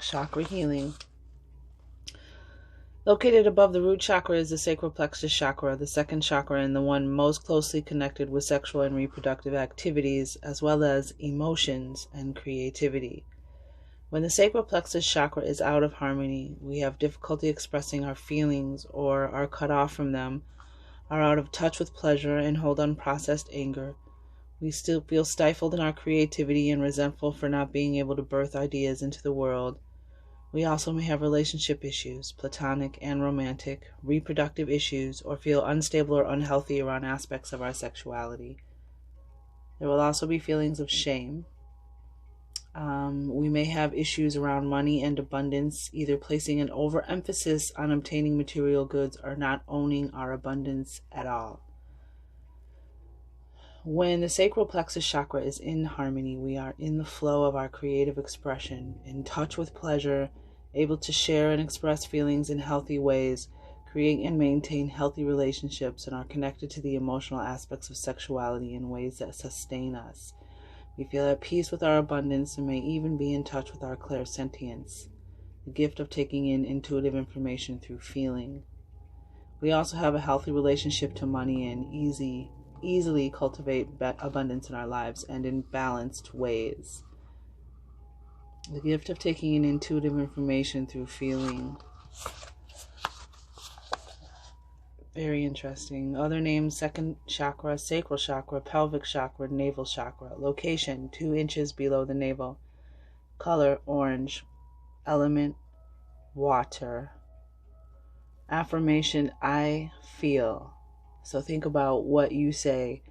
chakra healing. Located above the root chakra is the sacral plexus chakra, the second chakra and the one most closely connected with sexual and reproductive activities, as well as emotions and creativity. When the sacral plexus chakra is out of harmony, we have difficulty expressing our feelings or are cut off from them, are out of touch with pleasure and hold unprocessed anger. We still feel stifled in our creativity and resentful for not being able to birth ideas into the world. We also may have relationship issues, platonic and romantic, reproductive issues, or feel unstable or unhealthy around aspects of our sexuality. There will also be feelings of shame. We may have issues around money and abundance, either placing an overemphasis on obtaining material goods or not owning our abundance at all. When the sacral plexus chakra is in harmony, we are in the flow of our creative expression, in touch with pleasure, able to share and express feelings in healthy ways, create and maintain healthy relationships, and are connected to the emotional aspects of sexuality in ways that sustain us. We feel at peace with our abundance and may even be in touch with our clairsentience, the gift of taking in intuitive information through feeling. We also have a healthy relationship to money and easily cultivate abundance in our lives and in balanced ways. The gift of taking in intuitive information through feeling. Very interesting. Other names: second chakra, sacral chakra, pelvic chakra, navel chakra. Location: 2 inches below the navel. Color: orange. Element: water. Affirmation: I feel. So think about what you say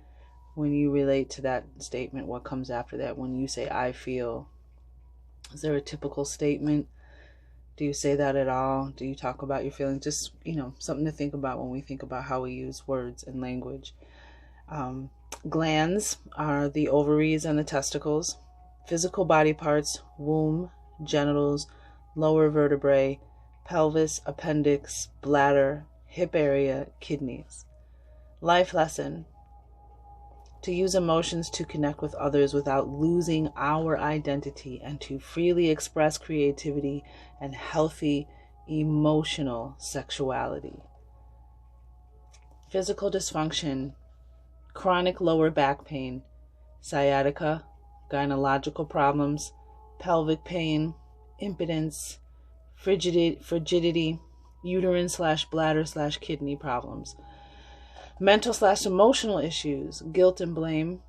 when you relate to that statement. What comes after that when you say I feel? Is there a typical statement? Do you say that at all? Do you talk about your feelings? Just, something to think about when we think about how we use words and language. Glands are the ovaries and the testicles. Physical body parts: womb, genitals, lower vertebrae, pelvis, appendix, bladder, hip area, kidneys. Life lesson: to use emotions to connect with others without losing our identity, and to freely express creativity and healthy emotional sexuality. Physical dysfunction: chronic lower back pain, sciatica, gynecological problems, pelvic pain, impotence, frigidity, uterine/bladder/kidney problems. Mental/emotional issues: guilt and blame,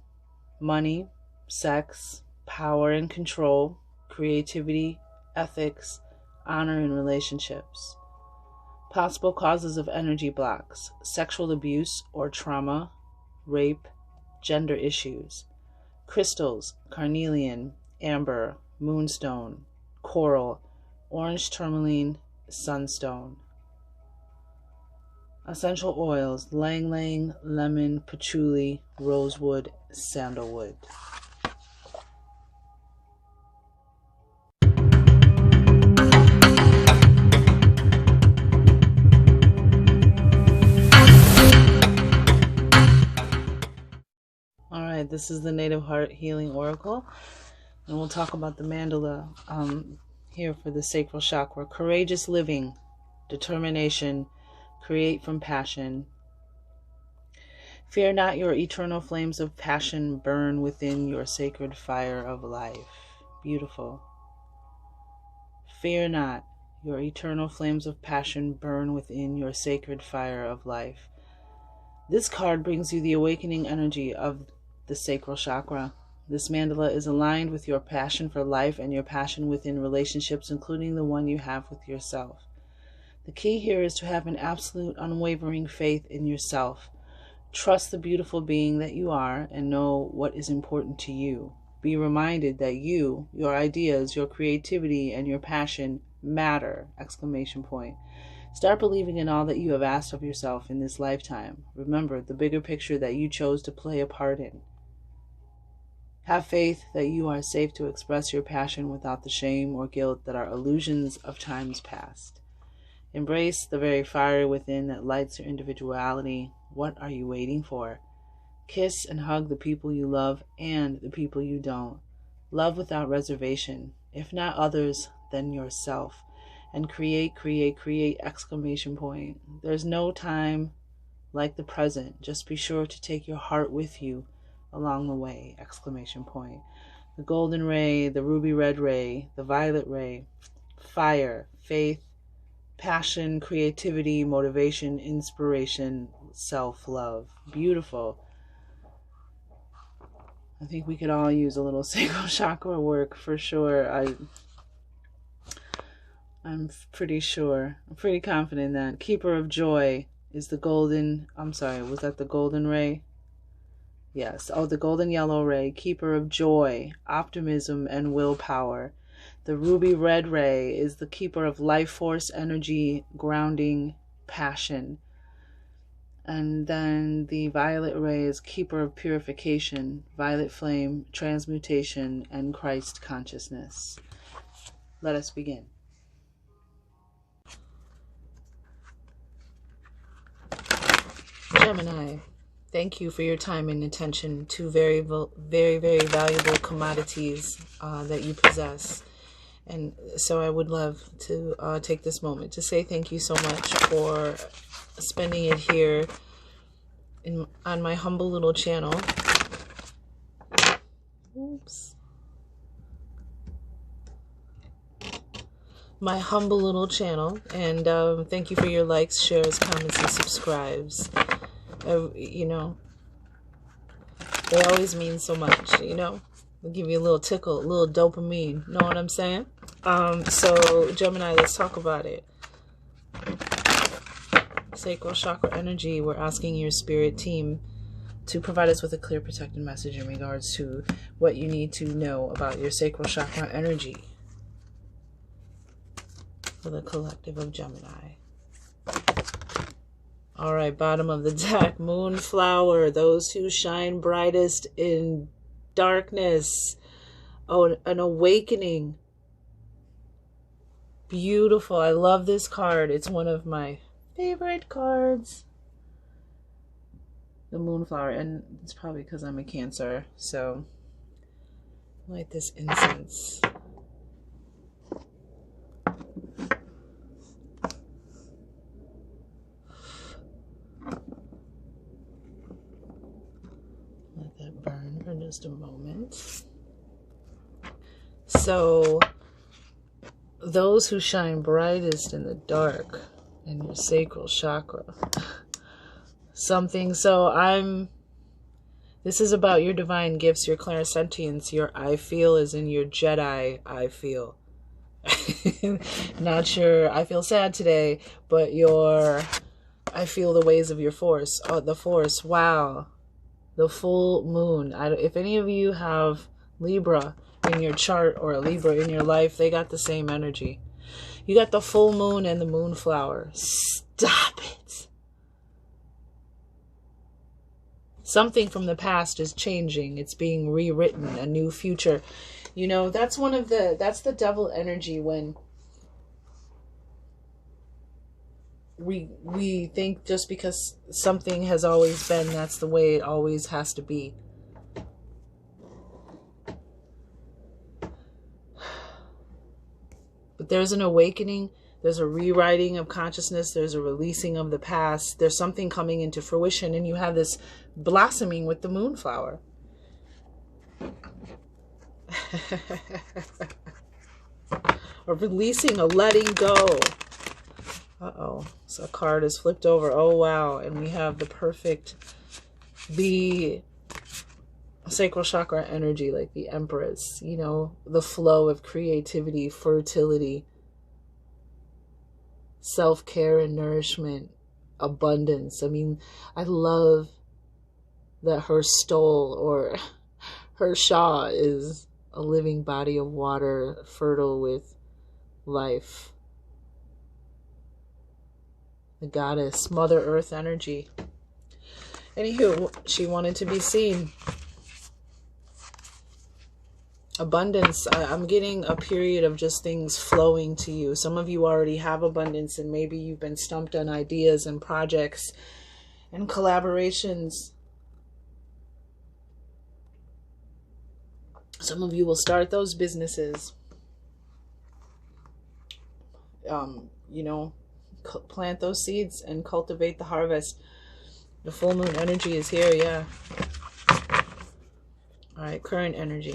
money, sex, power and control, creativity, ethics, honor in relationships. Possible causes of energy blocks: sexual abuse or trauma, rape, gender issues. Crystals: carnelian, amber, moonstone, coral, orange tourmaline, sunstone. Essential oils: ylang-ylang, lemon, patchouli, rosewood, sandalwood. All right, this is the Native Heart Healing Oracle, and we'll talk about the mandala here for the sacral chakra. Courageous living, determination, create from passion. Fear not, your eternal flames of passion burn within your sacred fire of life. Beautiful. Fear not, your eternal flames of passion burn within your sacred fire of life. This card brings you the awakening energy of the sacral chakra. This mandala is aligned with your passion for life and your passion within relationships, including the one you have with yourself. The key here is to have an absolute, unwavering faith in yourself. Trust the beautiful being that you are and know what is important to you. Be reminded that you, your ideas, your creativity, and your passion matter! ! Start believing in all that you have asked of yourself in this lifetime. Remember the bigger picture that you chose to play a part in. Have faith that you are safe to express your passion without the shame or guilt that are illusions of times past. Embrace the very fire within that lights your individuality. What are you waiting for? Kiss and hug the people you love and the people you don't. Love without reservation. If not others, than yourself. And create, create, create, exclamation point. There's no time like the present. Just be sure to take your heart with you along the way, exclamation point. The golden ray, the ruby red ray, the violet ray, fire, faith, passion, creativity, motivation, inspiration, self-love. Beautiful. I think we could all use a little sacral chakra work for sure. I'm pretty sure. I'm pretty confident that Keeper of Joy is the golden, I'm sorry, was that the golden ray? Yes. Oh, the golden yellow ray, Keeper of Joy, optimism, and willpower. The ruby red ray is the keeper of life force, energy, grounding, passion. And then the violet ray is keeper of purification, violet flame, transmutation, and Christ consciousness. Let us begin. Gemini, thank you for your time and attention to very, very valuable commodities that you possess. And so I would love to take this moment to say thank you so much for spending it here on my humble little channel. Oops. My humble little channel. And thank you for your likes, shares, comments, and subscribes. You know, they always mean so much, you know. They'll give you a little tickle, a little dopamine. Know what I'm saying? So, Gemini, let's talk about it. Sacral chakra energy. We're asking your spirit team to provide us with a clear, protected message in regards to what you need to know about your sacral chakra energy for the collective of Gemini. All right, bottom of the deck, Moonflower, those who shine brightest in darkness. Oh, an awakening. Beautiful. I love this card. It's one of my favorite cards. The Moonflower, and it's probably because I'm a Cancer, so light this incense. Let that burn for just a moment. So, those who shine brightest in the dark in your sacral chakra. This is about your divine gifts, your clairsentience, your I feel is in your Jedi I feel. Not sure, I feel sad today, but I feel the ways of your force. Oh, the force, wow. The full moon. If any of you have Libra in your chart or a Libra in your life, they got the same energy. You got the full moon and the moonflower. Stop it. Something from the past is changing. It's being rewritten, a new future. You know, that's the devil energy when we think just because something has always been, that's the way it always has to be. But there's an awakening, there's a rewriting of consciousness, there's a releasing of the past, there's something coming into fruition, and you have this blossoming with the moonflower. A releasing, a letting go. Uh-oh, so a card is flipped over. Oh, wow, and we have the perfect, the sacral chakra energy, like the Empress, you know, the flow of creativity, fertility, self-care and nourishment, abundance. I mean, I love that her stole, or her Shah, is a living body of water, fertile with life. The goddess, Mother Earth energy. Anywho, she wanted to be seen. Abundance. I'm getting a period of just things flowing to you. Some of you already have abundance, and maybe you've been stumped on ideas and projects and collaborations. Some of you will start those businesses. you know, plant those seeds and cultivate the harvest. The full moon energy is here, yeah. All right, current energy.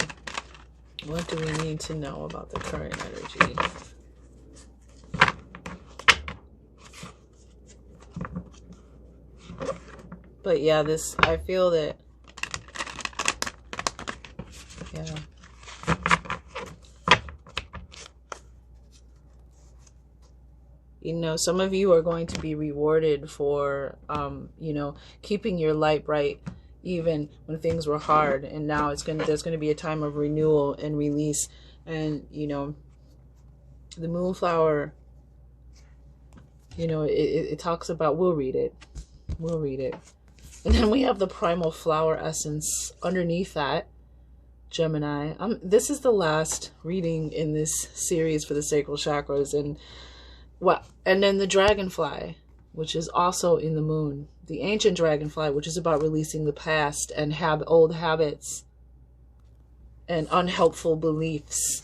What do we need to know about the current energy? But yeah, this, I feel that, yeah. You know, some of you are going to be rewarded for, you know, keeping your light bright even when things were hard. And now there's going to be a time of renewal and release. And, you know, the moonflower, you know, it talks about, we'll read it. And then we have the primal flower essence underneath that, Gemini. This is the last reading in this series for the sacral chakras. And then the dragonfly, which is also in the moon. The ancient dragonfly, which is about releasing the past and old habits and unhelpful beliefs.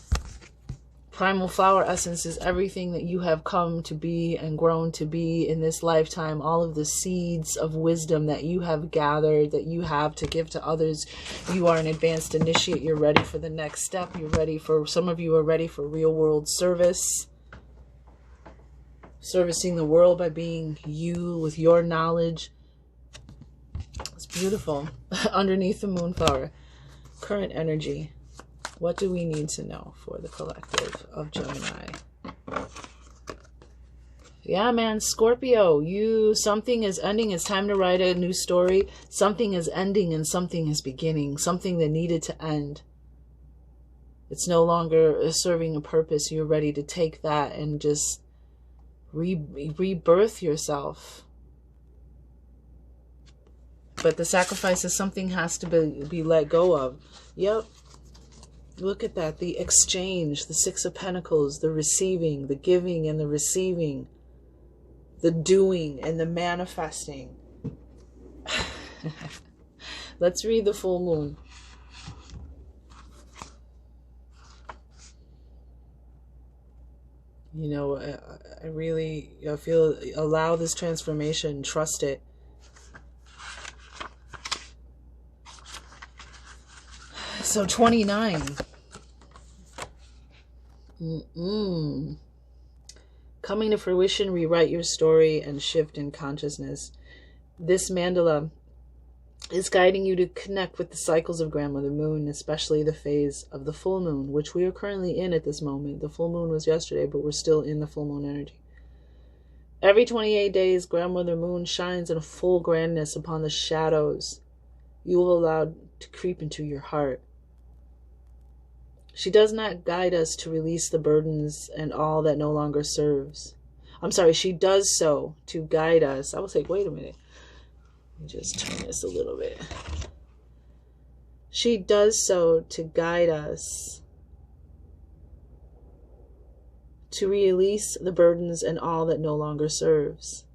Primal flower essence is everything that you have come to be and grown to be in this lifetime. All of the seeds of wisdom that you have gathered, that you have to give to others. You are an advanced initiate. You're ready for the next step. You're ready for, some of you are ready for real world service. Servicing the world by being you with your knowledge. It's beautiful. Underneath the moonflower. Current energy. What do we need to know for the collective of Gemini? Yeah, man, Scorpio, something is ending. It's time to write a new story. Something is ending and something is beginning. Something that needed to end. It's no longer serving a purpose. You're ready to take that and just rebirth yourself. But the sacrifice is something has to be let go of. Yep. Look at that. The exchange, the Six of Pentacles, the receiving, the giving and the receiving, the doing and the manifesting. Let's read the full moon. You know, I feel, allow this transformation, trust it. So 29. Coming to fruition, rewrite your story and shift in consciousness. This mandala is guiding you to connect with the cycles of Grandmother Moon, especially the phase of the full moon, which we are currently in at this moment. The full moon was yesterday, but we're still in the full moon energy. Every 28 days, Grandmother Moon shines in full grandness upon the shadows you will allow to creep into your heart. She does not guide us to release the burdens and all that no longer serves. I'm sorry, she does so to guide us. I was like, wait a minute. Let me just turn this a little bit. She does so to guide us to release the burdens and all that no longer serves.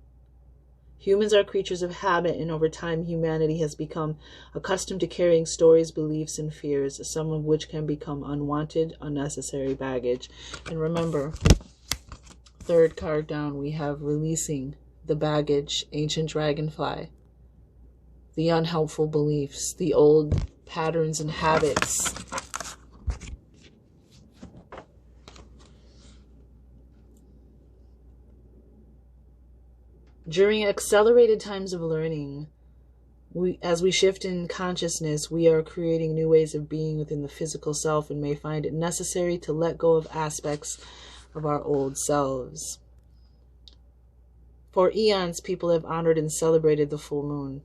Humans are creatures of habit, and over time humanity has become accustomed to carrying stories, beliefs, and fears, some of which can become unwanted, unnecessary baggage. And remember, third card down, we have releasing the baggage, ancient dragonfly, the unhelpful beliefs, the old patterns and habits. During accelerated times of learning, as we shift in consciousness, we are creating new ways of being within the physical self and may find it necessary to let go of aspects of our old selves. For eons, people have honored and celebrated the full moon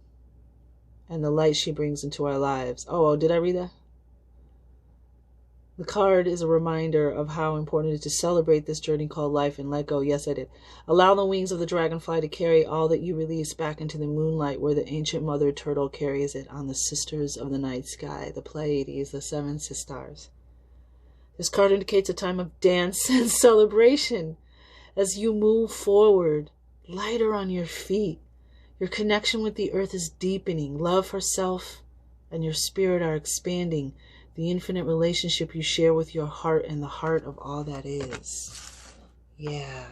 and the light she brings into our lives. Oh, did I read that? The card is a reminder of how important it is to celebrate this journey called life and let go. Yes, I did. Allow the wings of the dragonfly to carry all that you release back into the moonlight where the ancient mother turtle carries it on the sisters of the night sky, the Pleiades, the seven sisters. This card indicates a time of dance and celebration as you move forward, lighter on your feet. Your connection with the earth is deepening. Love for self and your spirit are expanding. The infinite relationship you share with your heart and the heart of all that is. Yeah.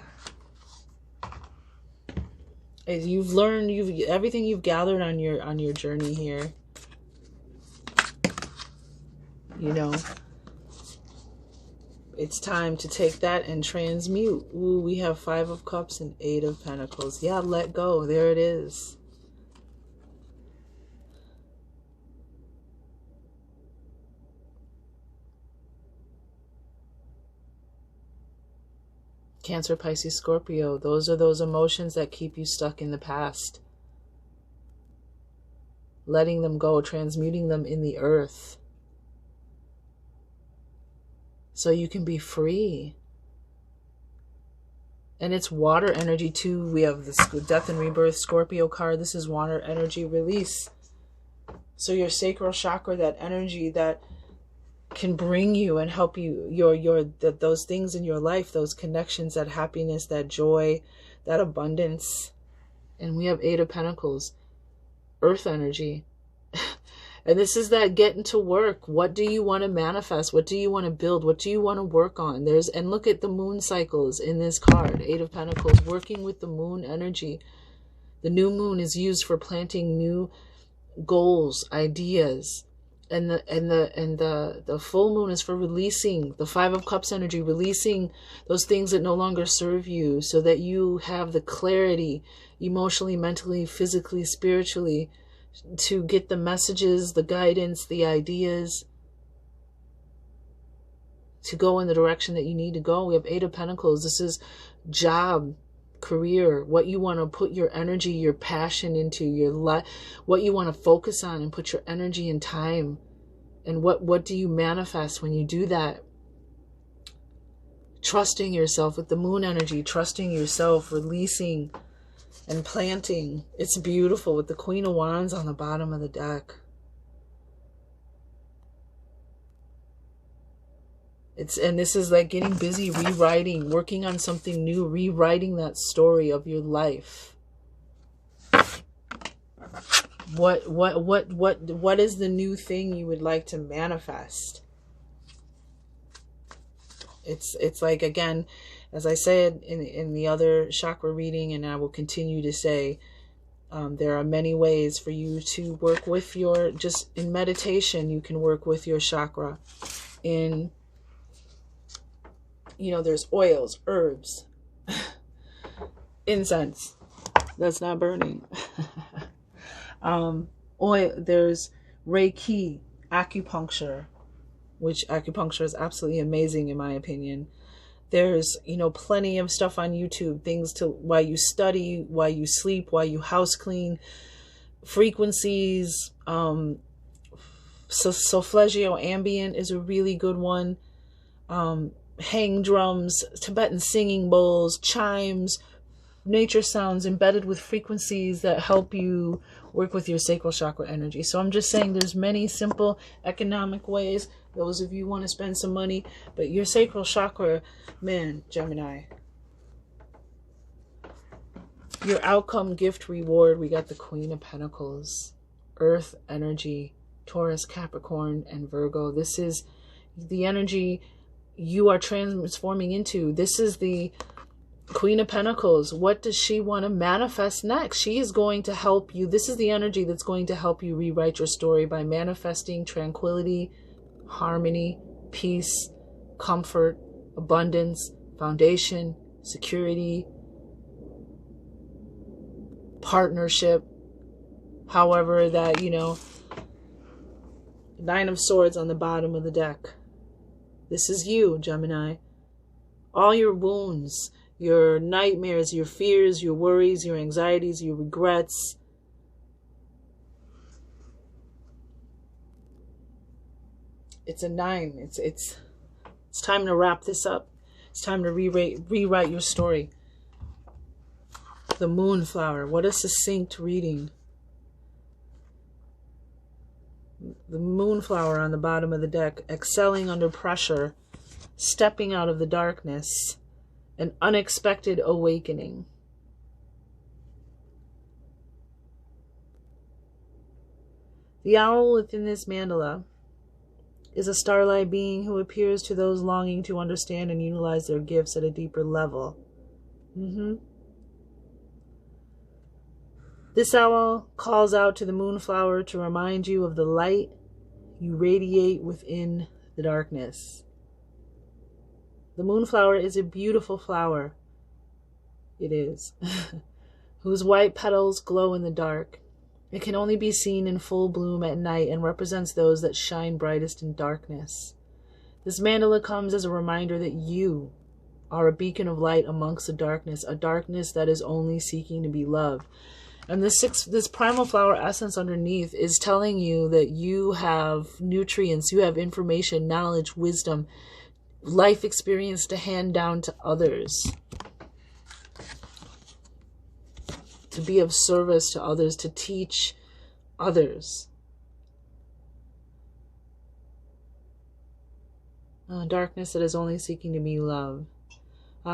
As you've learned, everything you've gathered on your journey here. You know, it's time to take that and transmute. Ooh, we have 5 of Cups and 8 of Pentacles. Yeah, let go. There it is. Cancer, Pisces, Scorpio. Those are those emotions that keep you stuck in the past. Letting them go, transmuting them in the earth. So you can be free. And it's water energy too. We have this Death and Rebirth Scorpio card. This is water energy release. So your sacral chakra, that energy that can bring you and help you, those things in your life, those connections, that happiness, that joy, that abundance. And we have 8 of Pentacles, earth energy. And this is that getting to work. What do you want to manifest? What do you want to build? What do you want to work on? And look at the moon cycles in this card, 8 of Pentacles, working with the moon energy. The new moon is used for planting new goals, ideas. And the full moon is for releasing the 5 of Cups energy, releasing those things that no longer serve you, so that you have the clarity emotionally, mentally, physically, spiritually, to get the messages, the guidance, the ideas, to go in the direction that you need to go. We have 8 of Pentacles. This is job, career, what you want to put your energy, your passion into, what you want to focus on and put your energy and time. And what do you manifest when you do that? Trusting yourself with the moon energy, trusting yourself, releasing and planting. It's beautiful with the Queen of Wands on the bottom of the deck. And this is like getting busy rewriting, working on something new, rewriting that story of your life. What is the new thing you would like to manifest? It's like, again, as I said in the other chakra reading, and I will continue to say, there are many ways for you to work with just in meditation, you can work with your chakra. There's oils, herbs, incense that's not burning. There's Reiki, acupuncture, which acupuncture is absolutely amazing in my opinion. There's, plenty of stuff on YouTube, things while you study, while you sleep, while you house clean, frequencies. Solfeggio ambient is a really good one. Hang drums, Tibetan singing bowls, chimes, nature sounds embedded with frequencies that help you work with your sacral chakra energy. So I'm just saying there's many simple economic ways. Those of you want to spend some money, but your sacral chakra, man, Gemini, your outcome, gift, reward, we got the Queen of Pentacles, earth energy, Taurus, Capricorn, and Virgo. This is the energy you are transforming into. This is the Queen of Pentacles. What does she want to manifest next? She is going to help you. This is the energy that's going to help you rewrite your story by manifesting tranquility, harmony, peace, comfort, abundance, foundation, security, partnership. However that, 9 of Swords on the bottom of the deck. This is you, Gemini. All your wounds, your nightmares, your fears, your worries, your anxieties, your regrets. It's a 9. It's time to wrap this up. It's time to rewrite your story. The Moonflower. What a succinct reading. The Moonflower on the bottom of the deck. Excelling under pressure. Stepping out of the darkness. An unexpected awakening. The owl within this mandala is a starlight being who appears to those longing to understand and utilize their gifts at a deeper level. This owl calls out to the moonflower to remind you of the light you radiate within the darkness. The moonflower is a beautiful flower. It is. Whose white petals glow in the dark. It can only be seen in full bloom at night and represents those that shine brightest in darkness. This mandala comes as a reminder that you are a beacon of light amongst the darkness, a darkness that is only seeking to be loved. And this primal flower essence underneath is telling you that you have nutrients, you have information, knowledge, wisdom, life experience to hand down to others. To be of service to others, to teach others. Darkness that is only seeking to be loved.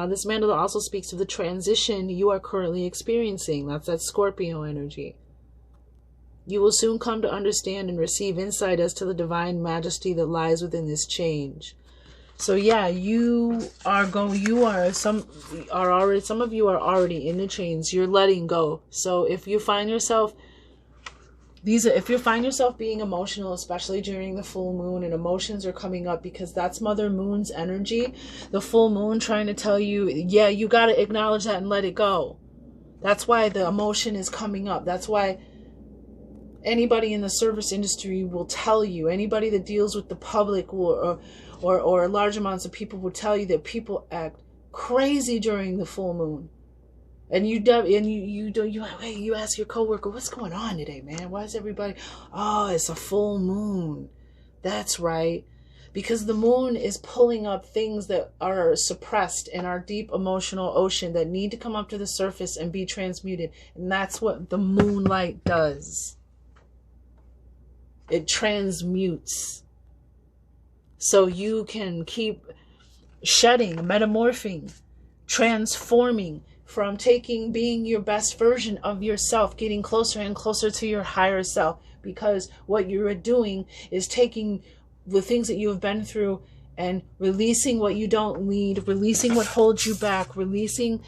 This mandala also speaks of the transition you are currently experiencing. That's that Scorpio energy. You will soon come to understand and receive insight as to the divine majesty that lies within this change. So yeah, some of you are already in the chains. You're letting go. So if you find yourself being emotional, especially during the full moon, and emotions are coming up because that's Mother Moon's energy, the full moon trying to tell you, yeah, you got to acknowledge that and let it go. That's why the emotion is coming up. That's why anybody in the service industry will tell you, anybody that deals with the public or large amounts of people will tell you that people act crazy during the full moon. And you ask your coworker, what's going on today, man? Why is everybody, oh, it's a full moon. That's right. Because the moon is pulling up things that are suppressed in our deep emotional ocean that need to come up to the surface and be transmuted. And that's what the moonlight does. It transmutes. So you can keep shedding, metamorphing, transforming, from being your best version of yourself, getting closer and closer to your higher self. Because what you're doing is taking the things that you have been through and releasing what you don't need, releasing what holds you back, releasing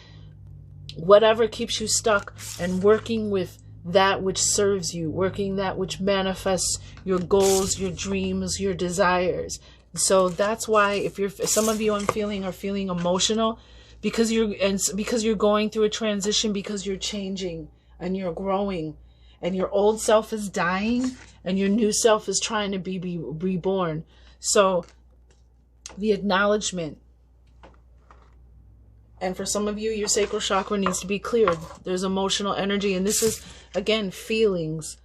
whatever keeps you stuck, and working with that which serves you, working that which manifests your goals, your dreams, your desires. So that's why if some of you are feeling emotional, because you're going through a transition, because you're changing and you're growing, and your old self is dying and your new self is trying to be reborn. So the acknowledgement, and for some of you, your sacral chakra needs to be cleared. There's emotional energy, and this is again feelings,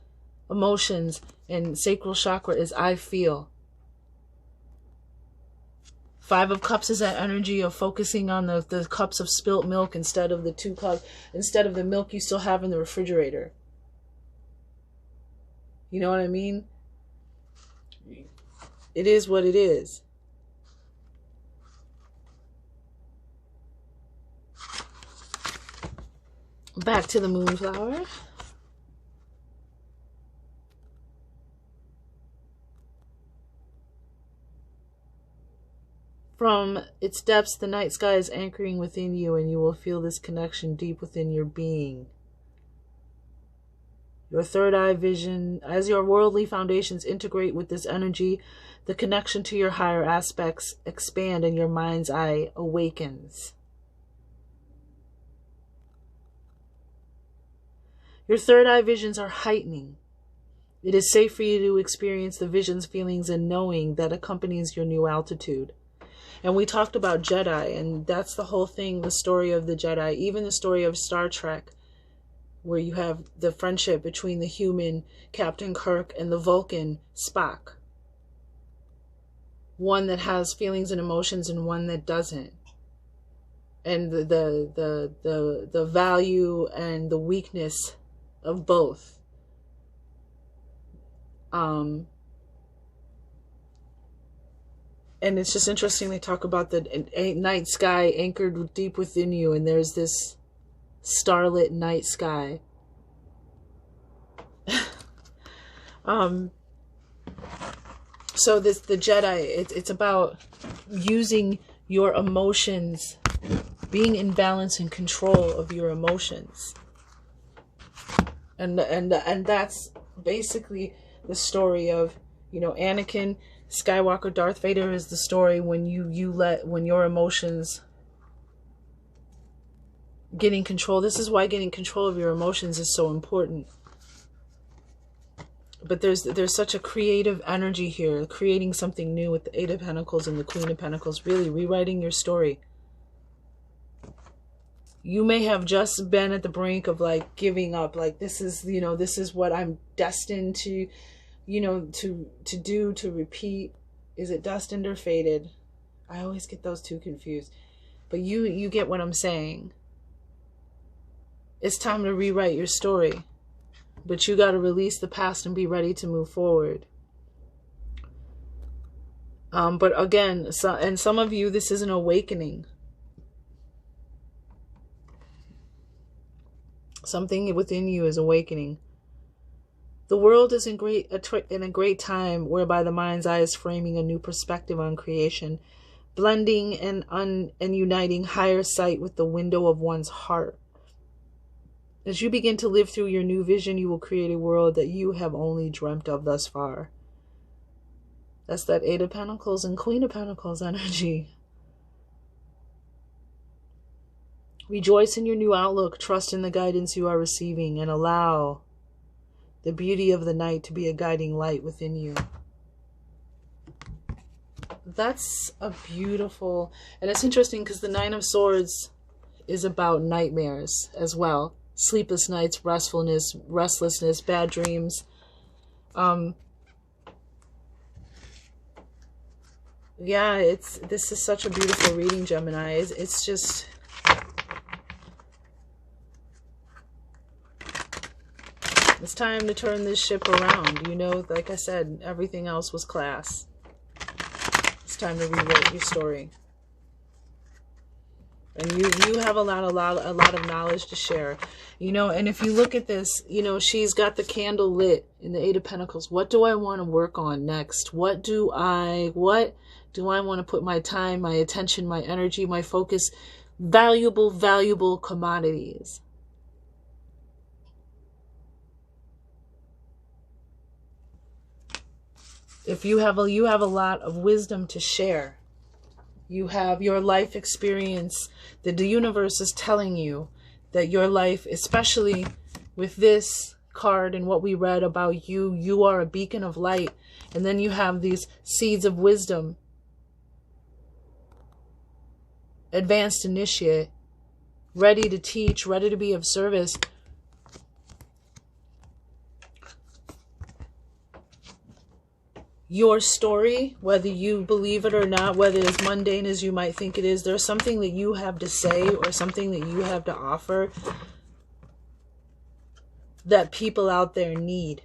emotions, and sacral chakra is I feel. 5 of Cups is that energy of focusing on the cups of spilt milk instead of the 2 cups, instead of the milk you still have in the refrigerator. You know what I mean? It is what it is. Back to the moonflower. From its depths, the night sky is anchoring within you, and you will feel this connection deep within your being. Your third eye vision, as your worldly foundations integrate with this energy, the connection to your higher aspects expand and your mind's eye awakens. Your third eye visions are heightening. It is safe for you to experience the visions, feelings, and knowing that accompanies your new altitude. And we talked about Jedi, and that's the whole thing, the story of the Jedi, even the story of Star Trek, where you have the friendship between the human Captain Kirk and the Vulcan Spock. One that has feelings and emotions and one that doesn't. And the value and the weakness of both. And it's just interesting, they talk about the night sky anchored deep within you, and there's this starlit night sky. So the Jedi, it's about using your emotions, being in balance and control of your emotions. And that's basically the story of, you know, Anakin Skywalker, Darth Vader is the story when when your emotions getting control. This is why getting control of your emotions is so important. But there's such a creative energy here, creating something new with the Eight of Pentacles and the Queen of Pentacles, really rewriting your story. You may have just been at the brink of like giving up, like this is, you know, this is what I'm destined to, you know, to do, to repeat. Is it destined or fated? I always get those two confused. But you get what I'm saying. It's time to rewrite your story. But you got to release the past and be ready to move forward. But again, and some of you, this is an awakening. Something within you is awakening. The world is in a great time whereby the mind's eye is framing a new perspective on creation, blending and uniting higher sight with the window of one's heart. As you begin to live through your new vision, you will create a world that you have only dreamt of thus far. That's that Eight of Pentacles and Queen of Pentacles energy. Rejoice in your new outlook, trust in the guidance you are receiving, and allow the beauty of the night to be a guiding light within you. That's a beautiful, and it's interesting because the Nine of Swords is about nightmares as well. Sleepless nights, restlessness, bad dreams. Yeah, this is such a beautiful reading, Gemini. It's just, it's time to turn this ship around. You know, like I said, everything else was class. It's time to rewrite your story. And you have a lot of knowledge to share. You know, and if you look at this, you know, she's got the candle lit in the Eight of Pentacles. What do I want to work on next? What do I want to put my time, my attention, my energy, my focus, valuable commodities? If you have a lot of wisdom to share. You have your life experience that the universe is telling you that your life, especially with this card and what we read about you, you are a beacon of light. And then you have these seeds of wisdom. Advanced initiate, ready to teach, ready to be of service. Your story, whether you believe it or not, whether it's mundane as you might think it is, there's something that you have to say or something that you have to offer that people out there need.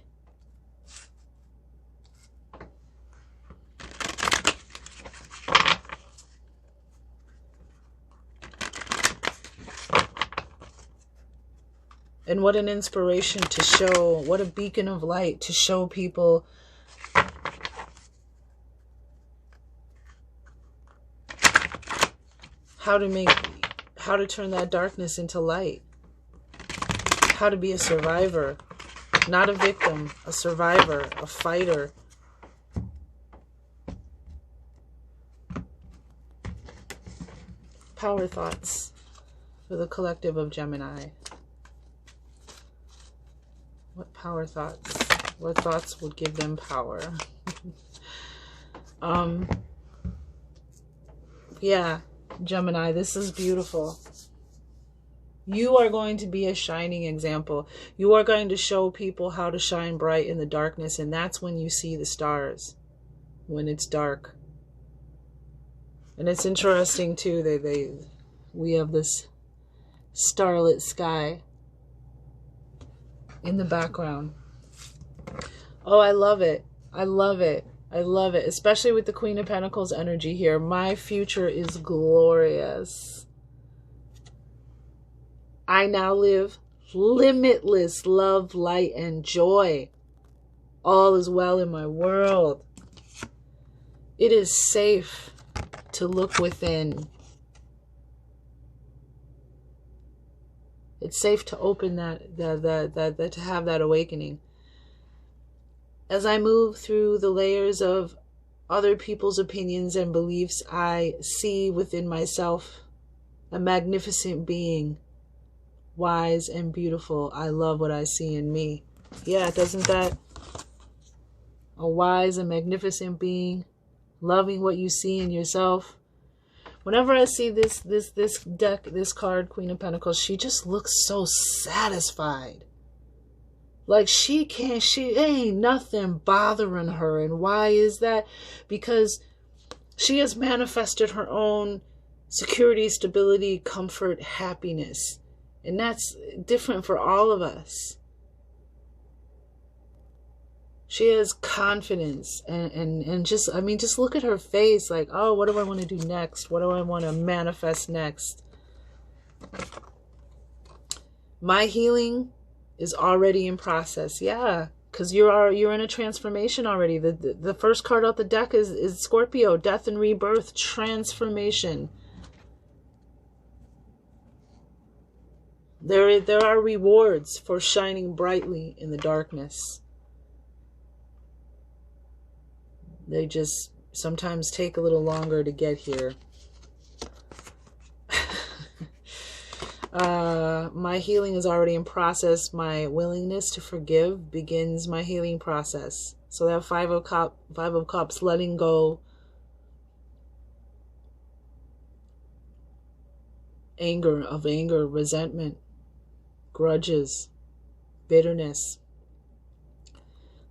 And what an inspiration to show, what a beacon of light to show people how to turn that darkness into light. How to be a survivor, not a victim, a survivor, a fighter. Power thoughts for the collective of Gemini. What power thoughts? What thoughts would give them power? Yeah, Gemini, this is beautiful. You are going to be a shining example. You are going to show people how to shine bright in the darkness, and that's when you see the stars, when it's dark. And it's interesting too, we have this starlit sky in the background. Oh, I love it. I love it. I love it, especially with the Queen of Pentacles energy here. My future is glorious. I now live limitless love, light, and joy. All is well in my world. It is safe to look within. It's safe to open that to have that awakening. As I move through the layers of other people's opinions and beliefs, I see within myself a magnificent being, wise and beautiful. I love what I see in me. Yeah, doesn't that? A wise and magnificent being, loving what you see in yourself. Whenever I see this deck, this card, Queen of Pentacles, she just looks so satisfied. Like she ain't nothing bothering her. And why is that? Because she has manifested her own security, stability, comfort, happiness. And that's different for all of us. She has confidence and just, I mean, just look at her face like, oh, what do I want to do next? What do I want to manifest next? My healing is already in process. Yeah, because you're in a transformation already. The first card out the deck is Scorpio, death and rebirth, transformation. There are rewards for shining brightly in the darkness. They just sometimes take a little longer to get here. My healing is already in process. My willingness to forgive begins my healing process. So that Five of Cups, letting go. Anger, resentment, grudges, bitterness.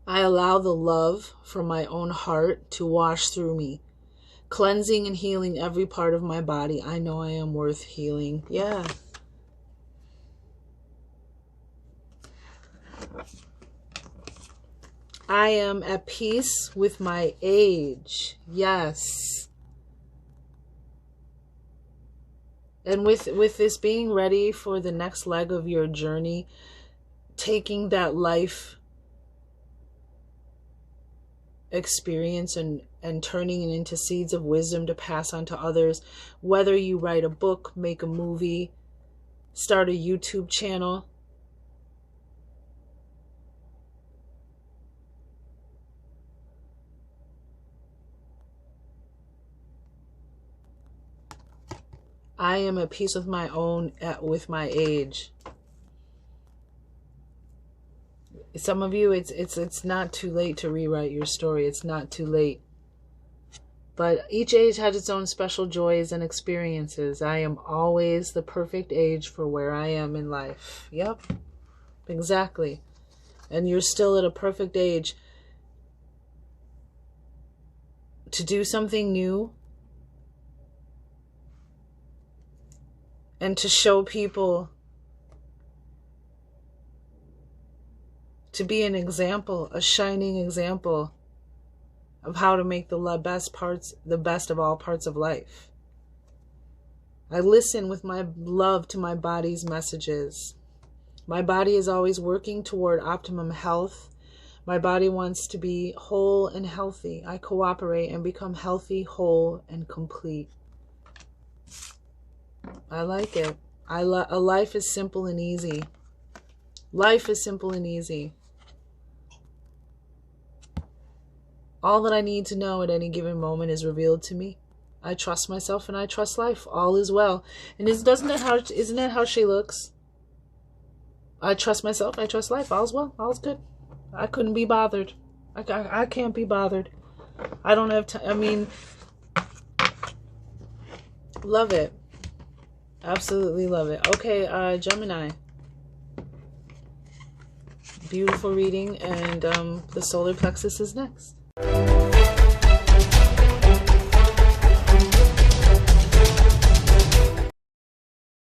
I allow the love from my own heart to wash through me, cleansing and healing every part of my body. I know I am worth healing. Yeah. I am at peace with my age. Yes. And with this being ready for the next leg of your journey, taking that life experience and turning it into seeds of wisdom to pass on to others, whether you write a book, make a movie, start a YouTube channel. I am at peace with my own, with my age. Some of you, it's not too late to rewrite your story. It's not too late. But each age has its own special joys and experiences. I am always the perfect age for where I am in life. Yep, exactly. And you're still at a perfect age to do something new and to show people, to be an example, a shining example of how to make the best of all parts of life. I listen with my love to my body's messages. My body is always working toward optimum health. My body wants to be whole and healthy. I cooperate and become healthy, whole, and complete. I like it. A life is simple and easy. Life is simple and easy. All that I need to know at any given moment is revealed to me. I trust myself and I trust life. All is well. And isn't that how she looks? I trust myself. I trust life. All's well. All's good. I couldn't be bothered. I can't be bothered. I don't have time. I mean, love it. Absolutely love it. Okay, Gemini. Beautiful reading, and the solar plexus is next.